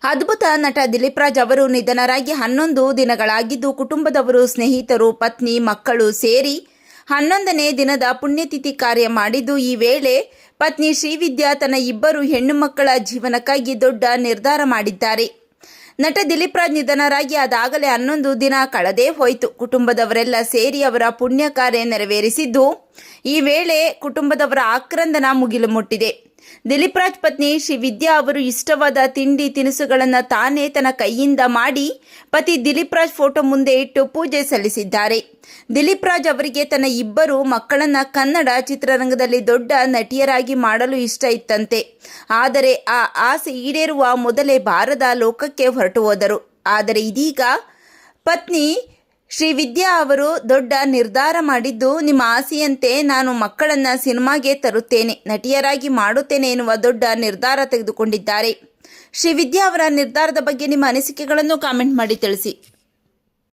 ಅದ್ಭುತ ನಟ ದಿಲೀಪ್ ರಾಜ್ ಅವರು ನಿಧನರಾಗಿ 11 ದಿನಗಳಾಗಿದ್ದು, ಕುಟುಂಬದವರು, ಸ್ನೇಹಿತರು, ಪತ್ನಿ, ಮಕ್ಕಳು ಸೇರಿ 11ನೇ ದಿನದ ಪುಣ್ಯತಿಥಿ ಕಾರ್ಯ ಮಾಡಿದ್ದು, ಈ ವೇಳೆ ಪತ್ನಿ ಶ್ರೀವಿದ್ಯಾ ತನ್ನ 2 ಹೆಣ್ಣು ಮಕ್ಕಳ ಜೀವನಕ್ಕಾಗಿ ದೊಡ್ಡ ನಿರ್ಧಾರ ಮಾಡಿದ್ದಾರೆ. ನಟ ದಿಲೀಪ್ ರಾಜ್ ನಿಧನರಾಗಿ ಅದಾಗಲೇ 11 ದಿನ ಕಳೆದೇ ಹೋಯಿತು. ಕುಟುಂಬದವರೆಲ್ಲ ಸೇರಿ ಅವರ ಪುಣ್ಯ ಕಾರ್ಯ ನೆರವೇರಿಸಿದ್ದು, ಈ ವೇಳೆ ಕುಟುಂಬದವರ ಆಕ್ರಂದನ ಮುಗಿಲು ಮುಟ್ಟಿದೆ. ದಿಲೀಪ್ ರಾಜ್ ಪತ್ನಿ ಶ್ರೀವಿದ್ಯಾ ಅವರು ಇಷ್ಟವಾದ ತಿಂಡಿ ತಿನಿಸುಗಳನ್ನು ತಾನೇ ತನ್ನ ಕೈಯಿಂದ ಮಾಡಿ ಪತಿ ದಿಲೀಪ್ ರಾಜ್ ಫೋಟೋ ಮುಂದೆ ಇಟ್ಟು ಪೂಜೆ ಸಲ್ಲಿಸಿದ್ದಾರೆ. ದಿಲೀಪ್ ರಾಜ್ ಅವರಿಗೆ ತನ್ನ 2 ಮಕ್ಕಳನ್ನ ಕನ್ನಡ ಚಿತ್ರರಂಗದಲ್ಲಿ ದೊಡ್ಡ ನಟಿಯರಾಗಿ ಮಾಡಲು ಇಷ್ಟ ಇತ್ತಂತೆ. ಆದರೆ ಆ ಆಸೆ ಈಡೇರುವ ಮೊದಲೇ ಬಾರದ ಲೋಕಕ್ಕೆ ಹೊರಟು ಹೋದರು. ಆದರೆ ಇದೀಗ ಪತ್ನಿ ಶ್ರೀವಿದ್ಯಾ ಅವರು ದೊಡ್ಡ ನಿರ್ಧಾರ ಮಾಡಿದ್ದು, ನಿಮ್ಮ ಆಸೆಯಂತೆ ನಾನು ಮಕ್ಕಳನ್ನು ಸಿನಿಮಾಗೆ ತರುತ್ತೇನೆ, ನಟಿಯರಾಗಿ ಮಾಡುತ್ತೇನೆ ಎನ್ನುವ ದೊಡ್ಡ ನಿರ್ಧಾರ ತೆಗೆದುಕೊಂಡಿದ್ದಾರೆ. ಶ್ರೀವಿದ್ಯಾ ಅವರ ನಿರ್ಧಾರದ ಬಗ್ಗೆ ನಿಮ್ಮ ಅನಿಸಿಕೆಗಳನ್ನು ಕಾಮೆಂಟ್ ಮಾಡಿ ತಿಳಿಸಿ.